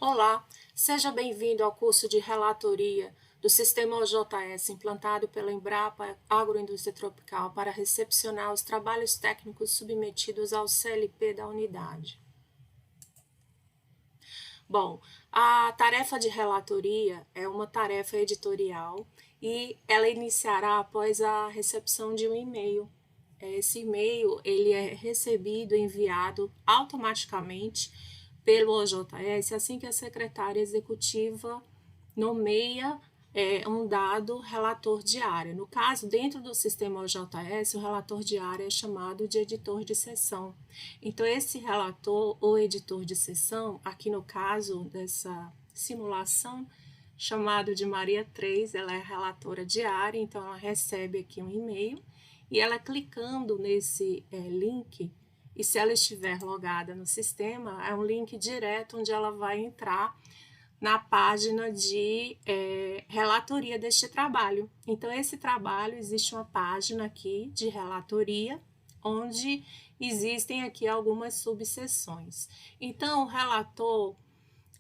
Olá, seja bem-vindo ao curso de relatoria do Sistema OJS implantado pela Embrapa Agroindústria Tropical para recepcionar os trabalhos técnicos submetidos ao CLP da unidade. Bom, a tarefa de relatoria é uma tarefa editorial e ela iniciará após a recepção de um e-mail. Esse e-mail ele é recebido, enviado automaticamente pelo OJS assim que a secretária executiva nomeia um dado relator de área. No caso, dentro do sistema OJS, o relator de área é chamado de editor de sessão. Então, esse relator ou editor de sessão, aqui no caso dessa simulação, chamado de Maria 3, ela é relatora de área, então ela recebe aqui um e-mail e ela clicando nesse link, e se ela estiver logada no sistema, é um link direto onde ela vai entrar na página de relatoria deste trabalho. Então, esse trabalho, existe uma página aqui de relatoria, onde existem aqui algumas subseções. Então, o relator,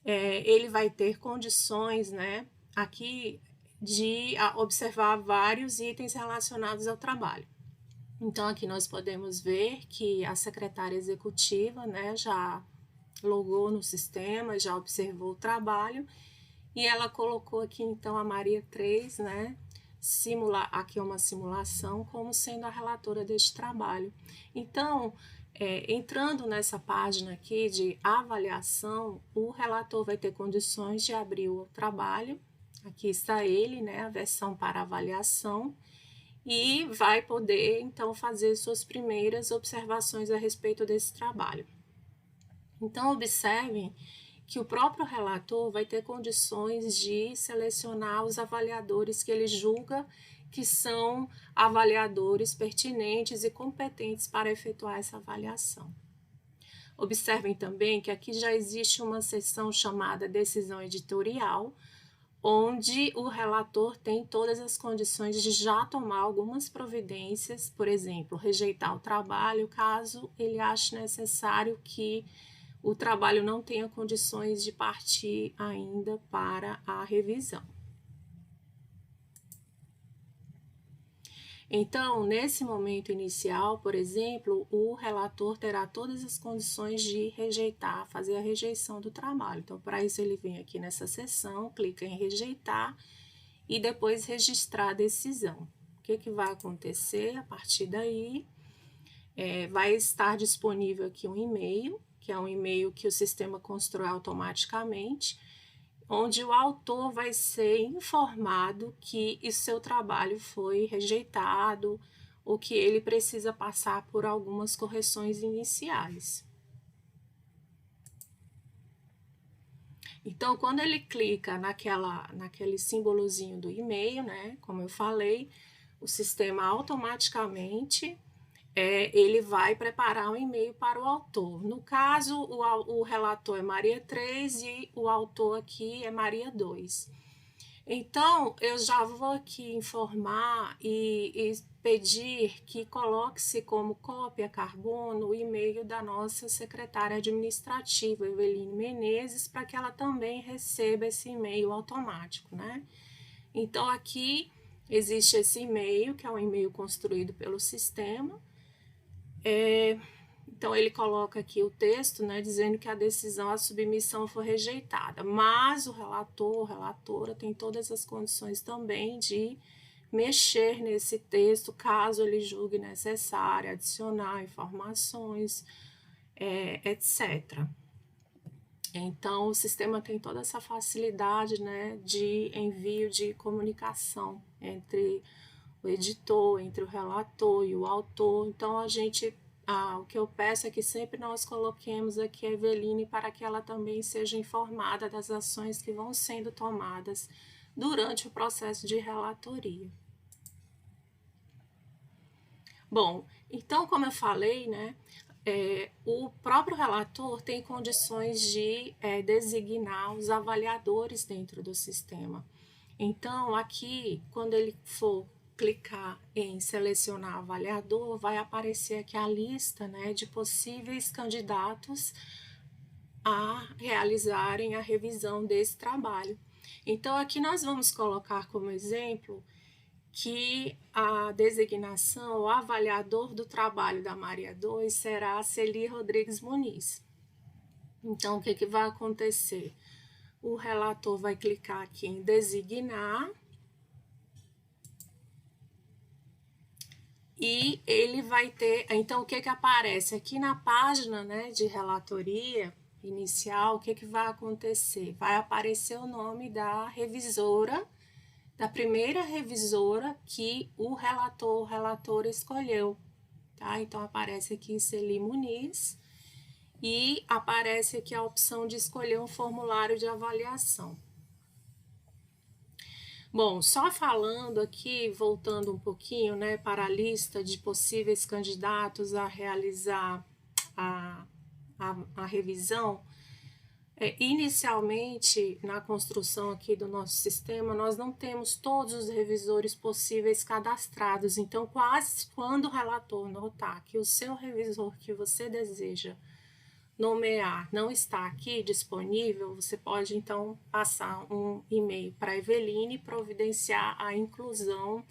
ele vai ter condições, né, aqui de observar vários itens relacionados ao trabalho. Então, aqui nós podemos ver que a secretária executiva, né, já logou no sistema, já observou o trabalho, e ela colocou aqui, então, a Maria 3, né, aqui é uma simulação, como sendo a relatora deste trabalho. Então, entrando nessa página aqui de avaliação, o relator vai ter condições de abrir o trabalho, aqui está ele, né, a versão para avaliação, e vai poder, então, fazer suas primeiras observações a respeito desse trabalho. Então, observem que o próprio relator vai ter condições de selecionar os avaliadores que ele julga que são avaliadores pertinentes e competentes para efetuar essa avaliação. Observem também que aqui já existe uma seção chamada decisão editorial, onde o relator tem todas as condições de já tomar algumas providências, por exemplo, rejeitar o trabalho, caso ele ache necessário que o trabalho não tenha condições de partir ainda para a revisão. Então, nesse momento inicial, por exemplo, o relator terá todas as condições de rejeitar, fazer a rejeição do trabalho. Então, para isso, ele vem aqui nessa seção, clica em rejeitar e depois registrar a decisão. O que vai acontecer a partir daí? Vai estar disponível aqui um e-mail, que é um e-mail que o sistema constrói automaticamente, onde o autor vai ser informado que o seu trabalho foi rejeitado ou que ele precisa passar por algumas correções iniciais. Então, quando ele clica naquele símbolozinho do e-mail, né, como eu falei, o sistema automaticamente ele vai preparar um e-mail para o autor. No caso, o relator é Maria 3 e o autor aqui é Maria 2. Então, eu já vou aqui informar e pedir que coloque-se como cópia carbono o e-mail da nossa secretária administrativa, Eveline Menezes, para que ela também receba esse e-mail automático, né? Então, aqui existe esse e-mail, que é um e-mail construído pelo sistema. Então, ele coloca aqui o texto, né, dizendo que a decisão, a submissão foi rejeitada, mas o relator, relatora, tem todas as condições também de mexer nesse texto, caso ele julgue necessário, adicionar informações, etc. Então, o sistema tem toda essa facilidade, né, de envio de comunicação entre o editor, entre o relator e o autor. Então, o que eu peço é que sempre nós coloquemos aqui a Eveline para que ela também seja informada das ações que vão sendo tomadas durante o processo de relatoria. Bom, então, como eu falei, né, o próprio relator tem condições de designar os avaliadores dentro do sistema. Então, aqui, quando ele for clicar em selecionar avaliador, vai aparecer aqui a lista, né, de possíveis candidatos a realizarem a revisão desse trabalho. Então, aqui nós vamos colocar como exemplo que a designação, o avaliador do trabalho da Maria 2 será a Celi Rodrigues Muniz. Então, o que vai acontecer? O relator vai clicar aqui em designar e ele vai ter, então o que aparece aqui na página, né, de relatoria inicial, o que vai acontecer? Vai aparecer o nome da revisora, da primeira revisora que o relator ou relatora escolheu, tá? Então aparece aqui Celi Muniz e aparece aqui a opção de escolher um formulário de avaliação. Bom, só falando aqui, voltando um pouquinho, né, para a lista de possíveis candidatos a realizar a revisão, inicialmente, na construção aqui do nosso sistema, nós não temos todos os revisores possíveis cadastrados, então quase quando o relator notar que o seu revisor que você deseja nomear não está aqui disponível, você pode então passar um e-mail para a Eveline e providenciar a inclusão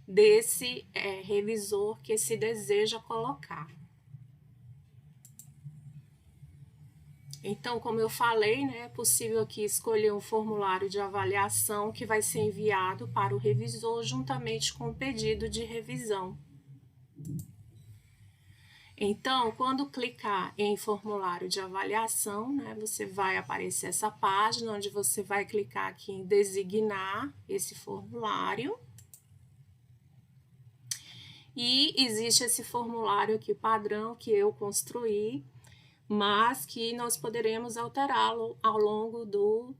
desse revisor que se deseja colocar. Então, como eu falei, né, é possível aqui escolher um formulário de avaliação que vai ser enviado para o revisor juntamente com o pedido de revisão. Então, quando clicar em formulário de avaliação, né, você vai aparecer essa página onde você vai clicar aqui em designar esse formulário. E existe esse formulário aqui padrão que eu construí, mas que nós poderemos alterá-lo ao longo do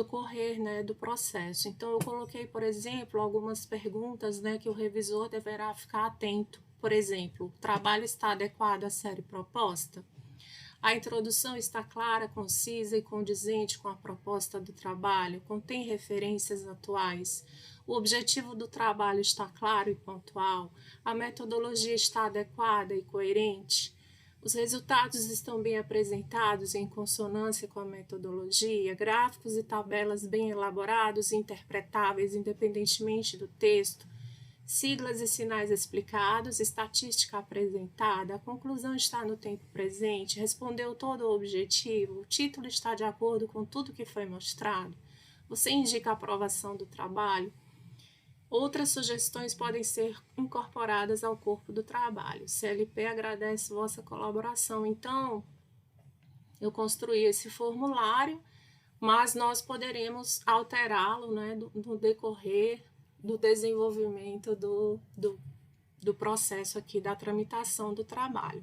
correr, né, do processo. Então, eu coloquei, por exemplo, algumas perguntas, né, que o revisor deverá ficar atento. Por exemplo, o trabalho está adequado à série proposta? A introdução está clara, concisa e condizente com a proposta do trabalho? Contém referências atuais? O objetivo do trabalho está claro e pontual? A metodologia está adequada e coerente? Os resultados estão bem apresentados em consonância com a metodologia? Gráficos e tabelas bem elaborados e interpretáveis independentemente do texto? Siglas e sinais explicados, estatística apresentada, a conclusão está no tempo presente, respondeu todo o objetivo, o título está de acordo com tudo que foi mostrado, você indica a aprovação do trabalho. Outras sugestões podem ser incorporadas ao corpo do trabalho. CLP agradece vossa colaboração. Então, eu construí esse formulário, mas nós poderemos alterá-lo, né, no decorrer do desenvolvimento do processo aqui da tramitação do trabalho.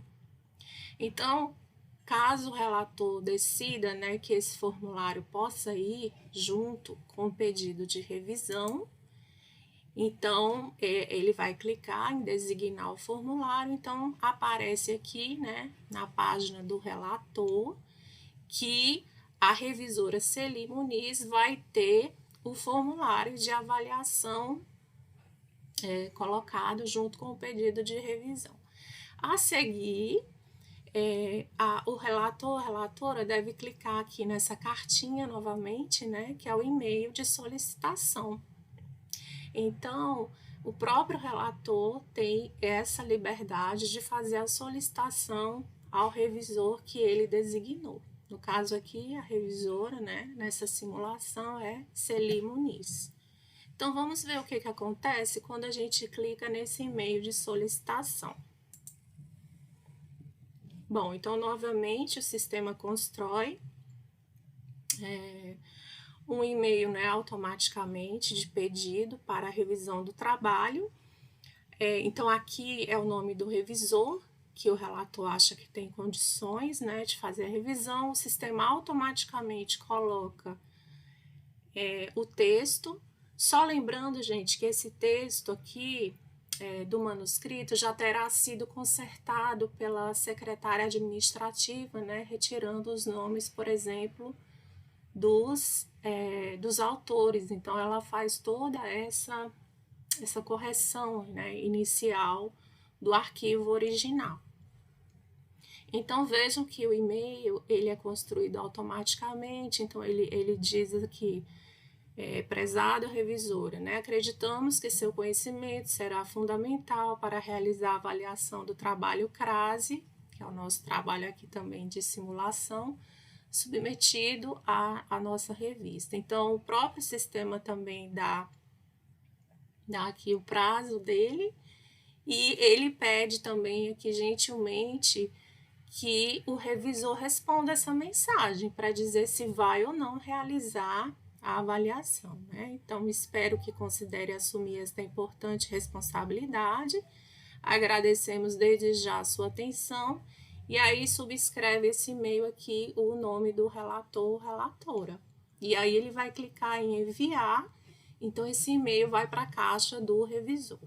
Então, caso o relator decida, né, que esse formulário possa ir junto com o pedido de revisão, então ele vai clicar em designar o formulário, então aparece aqui, né, na página do relator que a revisora Celi Muniz vai ter o formulário de avaliação colocado junto com o pedido de revisão. A seguir, o relator ou relatora deve clicar aqui nessa cartinha novamente, né, que é o e-mail de solicitação. Então, o próprio relator tem essa liberdade de fazer a solicitação ao revisor que ele designou. No caso aqui, a revisora, né, nessa simulação é Celi Muniz. Então, vamos ver o que acontece quando a gente clica nesse e-mail de solicitação. Bom, então, novamente, o sistema constrói um e-mail, né, automaticamente de pedido para a revisão do trabalho. Então, aqui é o nome do revisor, que o relator acha que tem condições, né, de fazer a revisão. O sistema automaticamente coloca o texto. Só lembrando, gente, que esse texto aqui do manuscrito já terá sido consertado pela secretária administrativa, né, retirando os nomes, por exemplo, dos autores. Então, ela faz toda essa correção, né, inicial do arquivo original. Então, vejam que o e-mail, ele é construído automaticamente, então ele diz aqui, prezado revisora, né? Acreditamos que seu conhecimento será fundamental para realizar a avaliação do trabalho CRASE, que é o nosso trabalho aqui também de simulação, submetido à nossa revista. Então, o próprio sistema também dá aqui o prazo dele, e ele pede também aqui gentilmente que o revisor responda essa mensagem para dizer se vai ou não realizar a avaliação, né? Então, espero que considere assumir esta importante responsabilidade. Agradecemos desde já a sua atenção. E aí, subscreve esse e-mail aqui o nome do relator ou relatora. E aí, ele vai clicar em enviar. Então, esse e-mail vai para a caixa do revisor.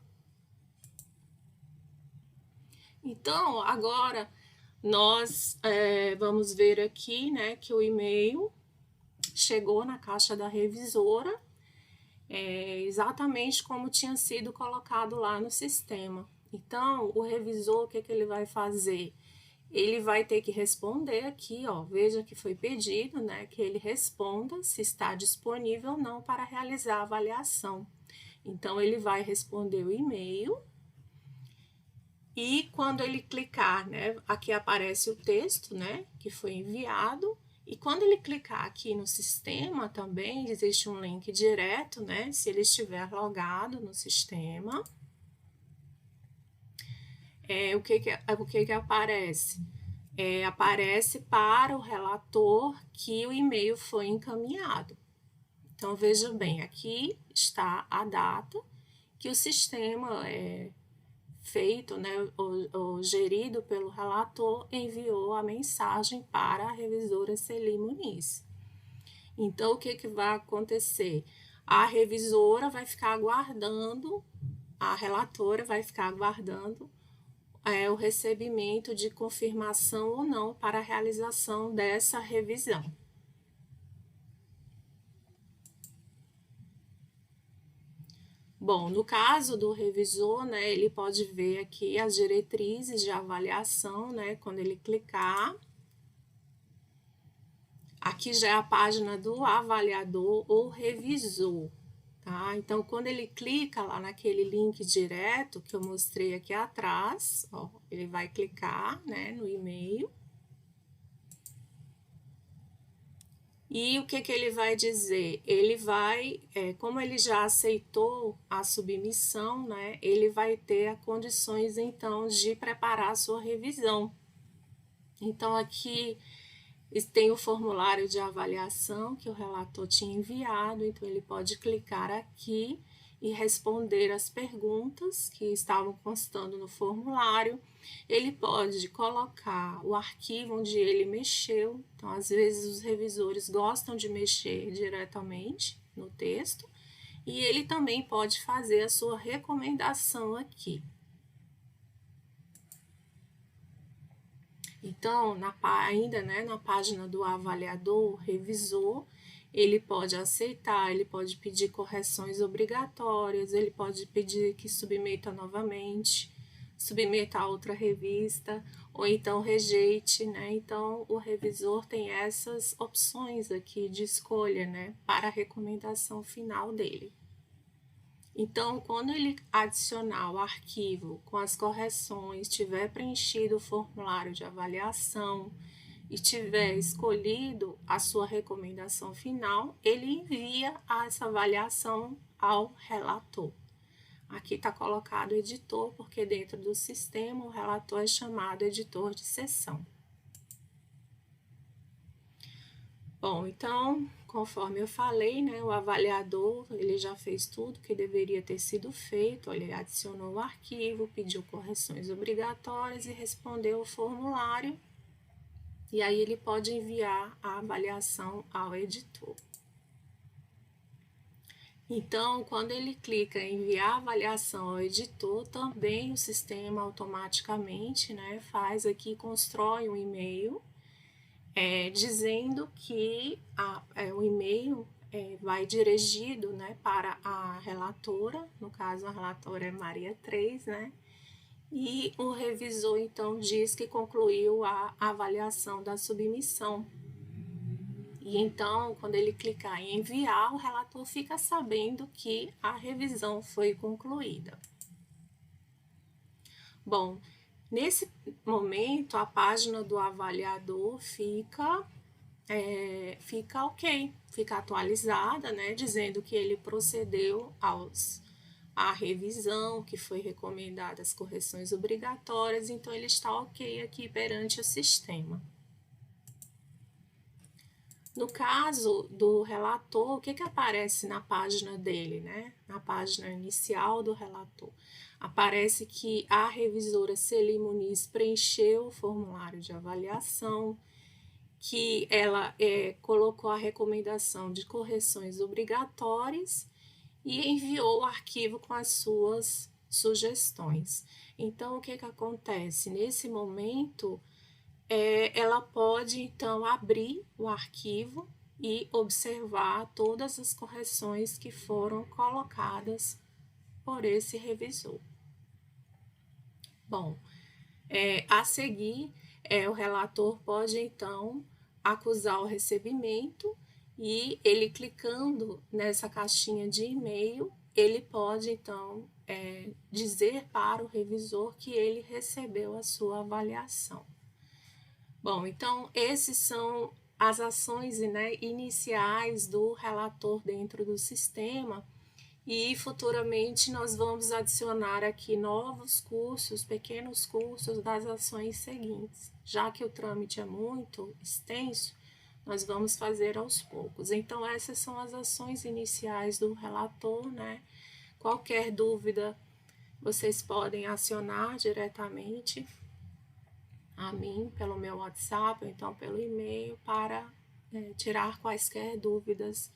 Então, agora nós vamos ver aqui, né, que o e-mail chegou na caixa da revisora, exatamente como tinha sido colocado lá no sistema. Então, o revisor, o que ele vai fazer? Ele vai ter que responder aqui, ó, veja que foi pedido, né, que ele responda se está disponível ou não para realizar a avaliação. Então, ele vai responder o e-mail. E quando ele clicar, né, aqui aparece o texto, né, que foi enviado. E quando ele clicar aqui no sistema também, existe um link direto, né, se ele estiver logado no sistema. O que aparece? Aparece para o relator que o e-mail foi encaminhado. Então, veja bem, aqui está a data que o sistema feito, né, ou gerido pelo relator, enviou a mensagem para a revisora Celi Muniz. Então, o que vai acontecer? A revisora vai ficar aguardando, a relatora vai ficar aguardando o recebimento de confirmação ou não para a realização dessa revisão. Bom, no caso do revisor, né, ele pode ver aqui as diretrizes de avaliação, né, quando ele clicar. Aqui já é a página do avaliador ou revisor, tá? Então, quando ele clica lá naquele link direto que eu mostrei aqui atrás, ó, ele vai clicar, né, no e-mail. E o que ele vai dizer? Ele vai, como ele já aceitou a submissão, né, ele vai ter condições, então, de preparar a sua revisão. Então, aqui tem o formulário de avaliação que o relator tinha enviado, então ele pode clicar aqui e responder as perguntas que estavam constando no formulário. Ele pode colocar o arquivo onde ele mexeu, então às vezes os revisores gostam de mexer diretamente no texto, e ele também pode fazer a sua recomendação aqui. Então, ainda, né, na página do avaliador, revisor, ele pode aceitar, ele pode pedir correções obrigatórias, ele pode pedir que submeta novamente, submeta a outra revista, ou então rejeite, né? Então, o revisor tem essas opções aqui de escolha, né, para a recomendação final dele. Então, quando ele adicionar o arquivo com as correções, tiver preenchido o formulário de avaliação e tiver escolhido a sua recomendação final, ele envia essa avaliação ao relator. Aqui está colocado editor, porque dentro do sistema o relator é chamado editor de sessão. Bom, então, conforme eu falei, né, o avaliador, ele já fez tudo que deveria ter sido feito, ele adicionou o arquivo, pediu correções obrigatórias e respondeu o formulário, e aí ele pode enviar a avaliação ao editor. Então, quando ele clica em enviar a avaliação ao editor, também o sistema automaticamente, né, faz aqui, constrói um e-mail, dizendo que o e-mail vai dirigido, né, para a relatora, no caso a relatora é Maria 3, né, e o revisor então diz que concluiu a avaliação da submissão. E então, quando ele clicar em enviar, o relator fica sabendo que a revisão foi concluída. Bom, nesse momento, a página do avaliador fica ok, fica atualizada, né, dizendo que ele procedeu à revisão, que foi recomendada as correções obrigatórias, então ele está ok aqui perante o sistema. No caso do relator, o que aparece na página dele, né? Na página inicial do relator? Aparece que a revisora Celi Muniz preencheu o formulário de avaliação, que ela colocou a recomendação de correções obrigatórias e enviou o arquivo com as suas sugestões. Então, o que acontece? Nesse momento, ela pode, então, abrir o arquivo e observar todas as correções que foram colocadas por esse revisor. Bom, a seguir, o relator pode, então, acusar o recebimento e ele clicando nessa caixinha de e-mail, ele pode, então, dizer para o revisor que ele recebeu a sua avaliação. Bom, então, esses são as ações, né, iniciais do relator dentro do sistema e futuramente nós vamos adicionar aqui novos cursos, pequenos cursos das ações seguintes. Já que o trâmite é muito extenso, nós vamos fazer aos poucos. Então, essas são as ações iniciais do relator, né? Qualquer dúvida, vocês podem acionar diretamente a mim pelo meu WhatsApp ou então pelo e-mail para tirar quaisquer dúvidas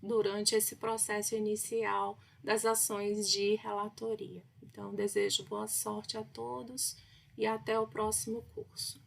durante esse processo inicial das ações de relatoria. Então, desejo boa sorte a todos e até o próximo curso.